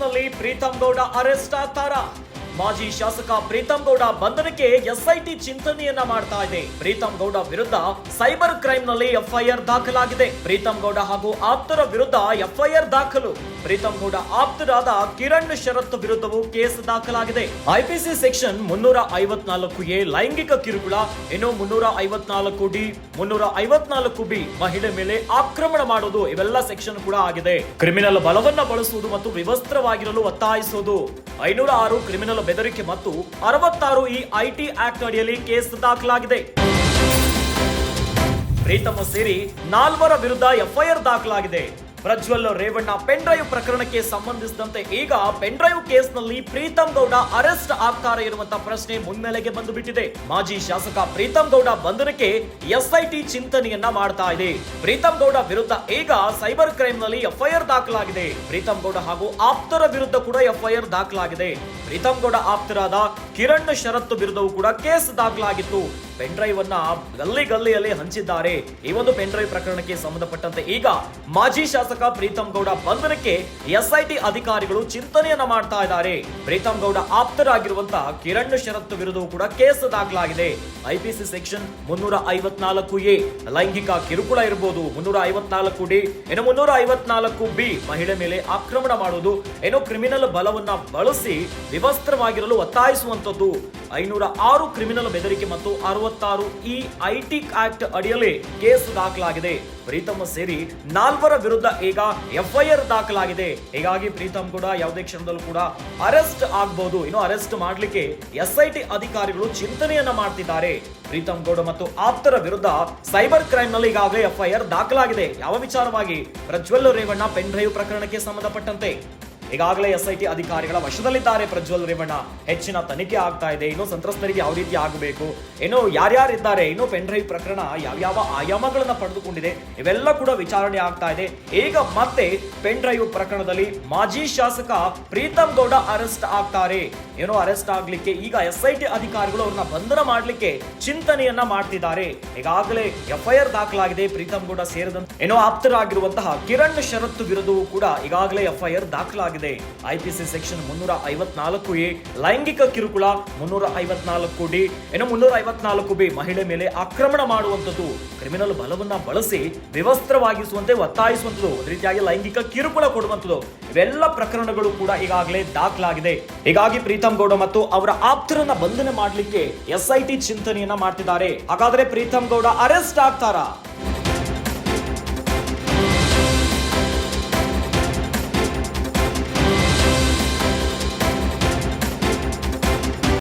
ಕೇಸ್ನಲ್ಲಿ ಪ್ರೀತಂ ಗೌಡ ಅರೆಸ್ಟ್ ಆಗ್ತಾರಾ? ಮಾಜಿ ಶಾಸಕ ಪ್ರೀತಂ ಗೌಡ ಬಂಧನಕ್ಕೆ ಎಸ್ಐಟಿ ಚಿಂತನೆಯನ್ನ ಮಾಡ್ತಾ ಇದೆ. ಪ್ರೀತಂ ಗೌಡ ವಿರುದ್ಧ ಸೈಬರ್ ಕ್ರೈಮ್ ನಲ್ಲಿ ಎಫ್ಐಆರ್ ದಾಖಲಾಗಿದೆ. ಪ್ರೀತಂ ಗೌಡ ಹಾಗೂ ಆಪ್ತರ ವಿರುದ್ಧ ಎಫ್ಐಆರ್ ದಾಖಲು. ಪ್ರೀತಂ ಗೌಡ ಆಪ್ತರಾದ ಕಿರಣ್ ಶರತ್ ವಿರುದ್ಧವೂ ಕೇಸ್ ದಾಖಲಾಗಿದೆ. ಐಪಿಸಿ ಸೆಕ್ಷನ್ 354A ಲೈಂಗಿಕ ಕಿರುಕುಳ, ಇನ್ನು 354D, 354B ಮಹಿಳೆ ಮೇಲೆ ಆಕ್ರಮಣ ಮಾಡುವುದು, ಇವೆಲ್ಲ ಸೆಕ್ಷನ್ ಕೂಡ ಆಗಿದೆ. ಕ್ರಿಮಿನಲ್ ಬಲವನ್ನ ಬಳಸುವುದು ಮತ್ತು ವಿವಸ್ತ್ರವಾಗಿರಲು ಒತ್ತಾಯಿಸುವುದು, 506 ಕ್ರಿಮಿನಲ್ ಬೆದರಿಕೆ ಮತ್ತು 66 ಈ ಐಟಿ ಆಕ್ಟ್ ಅಡಿಯಲ್ಲಿ ಕೇಸ್ ದಾಖಲಾಗಿದೆ. ಪ್ರೀತಮ್ ಸೇರಿ 4 ವಿರುದ್ಧ ಎಫ್ಐಆರ್ ದಾಖಲಾಗಿದೆ. ಪ್ರಜ್ವಲ್ ರೇವಣ್ಣ ಪೆನ್ ಡ್ರೈವ್ ಪ್ರಕರಣಕ್ಕೆ ಸಂಬಂಧಿಸಿದಂತೆ ಈಗ ಪೆನ್ ಡ್ರೈವ್ ಕೇಸ್ನಲ್ಲಿ ಪ್ರೀತಂ ಗೌಡ ಅರೆಸ್ಟ್ ಆಗ್ತಾರೆ ಇರುವಂತಹ ಪ್ರಶ್ನೆ ಮುನ್ನೆಲೆಗೆ ಬಂದು ಬಿಟ್ಟಿದೆ. ಮಾಜಿ ಶಾಸಕ ಪ್ರೀತಂ ಗೌಡ ಬಂಧನಕ್ಕೆ ಎಸ್ಐಟಿ ಚಿಂತನೆಯನ್ನ ಮಾಡ್ತಾ ಇದೆ. ಪ್ರೀತಂ ಗೌಡ ವಿರುದ್ಧ ಈಗ ಸೈಬರ್ ಕ್ರೈಮ್ ನಲ್ಲಿ ಎಫ್ಐಆರ್ ದಾಖಲಾಗಿದೆ. ಪ್ರೀತಂ ಗೌಡ ಹಾಗೂ ಆಪ್ತರ ವಿರುದ್ಧ ಕೂಡ ಎಫ್ಐಆರ್ ದಾಖಲಾಗಿದೆ. ಪ್ರೀತಂ ಗೌಡ ಆಪ್ತರಾದ ಕಿರಣ್ ಶರತ್ ವಿರುದ್ಧವೂ ಕೂಡ ಕೇಸ್ ದಾಖಲಾಗಿತ್ತು. ಪೆನ್ ಡ್ರೈವ್ ಅನ್ನ ಗಲ್ಲಿಯಲ್ಲಿ ಹಂಚಿದ್ದಾರೆ. ಈ ಒಂದು ಪೆನ್ ಡ್ರೈವ್ ಪ್ರಕರಣಕ್ಕೆ ಸಂಬಂಧಪಟ್ಟಂತೆ ಈಗ ಮಾಜಿ ಶಾಸಕ ಪ್ರೀತಂ ಗೌಡ ಬಂಧನಕ್ಕೆ ಎಸ್ಐಟಿ ಅಧಿಕಾರಿಗಳು ಚಿಂತನೆಯನ್ನ ಮಾಡ್ತಾ ಇದ್ದಾರೆ. ಪ್ರೀತಂ ಗೌಡ ಆಪ್ತರಾಗಿರುವಂತಹ ಕಿರಣ್ ಶರತ್ ವಿರುದ್ಧವೂ ಕೂಡ ಕೇಸ್ ದಾಖಲಾಗಿದೆ. ಐಪಿಸಿ ಸೆಕ್ಷನ್ 354A ಲೈಂಗಿಕ ಕಿರುಕುಳ ಇರಬಹುದು, 354D, ಇನ್ನು 354B ಮಹಿಳೆ ಮೇಲೆ ಆಕ್ರಮಣ ಮಾಡುವುದು, ಏನೋ ಕ್ರಿಮಿನಲ್ ಬಲವನ್ನ ಬಳಸಿ ವಿವಸ್ತ್ರವಾಗಿರಲು ಒತ್ತಾಯಿಸುವಂತದ್ದು, 506 ಕ್ರಿಮಿನಲ್ ಬೆದರಿಕೆ ಮತ್ತು 66 ಈ ಐಟಿ ಆಕ್ಟ್ ಅಡಿಯಲ್ಲಿ ಕೇಸ್ ದಾಖಲಾಗಿದೆ. ಪ್ರೀತಮ್ ಸೇರಿ 4 ವಿರುದ್ಧ ಈಗ ಎಫ್ಐಆರ್ ದಾಖಲಾಗಿದೆ. ಹೀಗಾಗಿ ಪ್ರೀತಮ್ ಕೂಡ ಯಾವುದೇ ಕ್ಷಣದಲ್ಲೂ ಕೂಡ ಅರೆಸ್ಟ್ ಆಗಬಹುದು. ಇನ್ನು ಅರೆಸ್ಟ್ ಮಾಡಲಿಕ್ಕೆ ಎಸ್ಐಟಿ ಅಧಿಕಾರಿಗಳು ಚಿಂತನೆಯನ್ನ ಮಾಡ್ತಿದ್ದಾರೆ. ಪ್ರೀತಂ ಗೌಡ ಮತ್ತು ಆಪ್ತರ ವಿರುದ್ಧ ಸೈಬರ್ ಕ್ರೈಮ್ ನಲ್ಲಿ ಈಗಾಗಲೇ ಎಫ್ಐಆರ್ ದಾಖಲಾಗಿದೆ. ಯಾವ ವಿಚಾರವಾಗಿ? ಪ್ರಜ್ವಲ್ ರೇವಣ್ಣ ಪೆನ್ ಡ್ರೈವ್ ಪ್ರಕರಣಕ್ಕೆ ಸಂಬಂಧಪಟ್ಟಂತೆ ಈಗಾಗಲೇ ಎಸ್ಐಟಿ ಅಧಿಕಾರಿಗಳ ವಶದಲ್ಲಿದ್ದಾರೆ ಪ್ರಜ್ವಲ್ ರೇವಣ್ಣ. ಹೆಚ್ಚಿನ ತನಿಖೆ ಆಗ್ತಾ ಇದೆ. ಇನ್ನು ಸಂತ್ರಸ್ತರಿಗೆ ಯಾವ ರೀತಿ ಆಗಬೇಕು, ಇನ್ನು ಯಾರ್ಯಾರಿದ್ದಾರೆ, ಇನ್ನು ಪೆನ್ ಡ್ರೈವ್ ಪ್ರಕರಣ ಯಾವ್ಯಾವ ಆಯಾಮಗಳನ್ನ ಪಡೆದುಕೊಂಡಿದೆ, ಇವೆಲ್ಲ ಕೂಡ ವಿಚಾರಣೆ ಆಗ್ತಾ ಇದೆ. ಈಗ ಮತ್ತೆ ಪೆನ್ ಡ್ರೈವ್ ಪ್ರಕರಣದಲ್ಲಿ ಮಾಜಿ ಶಾಸಕ ಪ್ರೀತಂ ಗೌಡ ಅರೆಸ್ಟ್ ಆಗ್ತಾರೆ. ಏನೋ ಅರೆಸ್ಟ್ ಆಗ್ಲಿಕ್ಕೆ ಈಗ ಎಸ್ಐಟಿ ಅಧಿಕಾರಿಗಳು ಅವ್ರನ್ನ ಬಂಧನ ಮಾಡ್ಲಿಕ್ಕೆ ಚಿಂತನೆಯನ್ನ ಮಾಡ್ತಿದ್ದಾರೆ. ಈಗಾಗಲೇ ಎಫ್ಐಆರ್ ದಾಖಲಾಗಿದೆ. ಪ್ರೀತಂ ಗೌಡ ಸೇರಿದಂತೆ ಏನೋ ಆಪ್ತರಾಗಿರುವಂತಹ ಕಿರಣ್ ಶರತ್ ವಿರುದ್ಧವೂ ಕೂಡ ಈಗಾಗಲೇ ಎಫ್ಐಆರ್ ದಾಖಲಾಗಿದೆ. ಐಪಿಸಿ ಸೆಕ್ಷನ್ 354A ಲೈಂಗಿಕ ಕಿರುಕುಳ, 354D, ಇನ್ನು 354B ಮಹಿಳೆ ಮೇಲೆ ಆಕ್ರಮಣ ಮಾಡುವಂತದ್ದು, ಕ್ರಿಮಿನಲ್ ಬಲವನ್ನ ಬಳಸಿ ವಿವಸ್ತ್ರವಾಗಿಸುವಂತೆ ಒತ್ತಾಯಿಸುವಂತದ್ದು, ಒಂದು ರೀತಿಯಾಗಿ ಲೈಂಗಿಕ ಕಿರುಕುಳ ಕೊಡುವಂತದ್ದು, ಇವೆಲ್ಲ ಪ್ರಕರಣಗಳು ಕೂಡ ಈಗಾಗಲೇ ದಾಖಲಾಗಿದೆ. ಹೀಗಾಗಿ ಪ್ರೀತಂ ಗೌಡ ಮತ್ತು ಅವರ ಆಪ್ತರನ್ನ ಬಂಧನ ಮಾಡಲಿಕ್ಕೆ ಎಸ್ಐಟಿ ಚಿಂತನೆಯನ್ನ ಮಾಡ್ತಿದ್ದಾರೆ. ಹಾಗಾದ್ರೆ ಪ್ರೀತಂ ಗೌಡ ಅರೆಸ್ಟ್ ಆಗ್ತಾರಾ?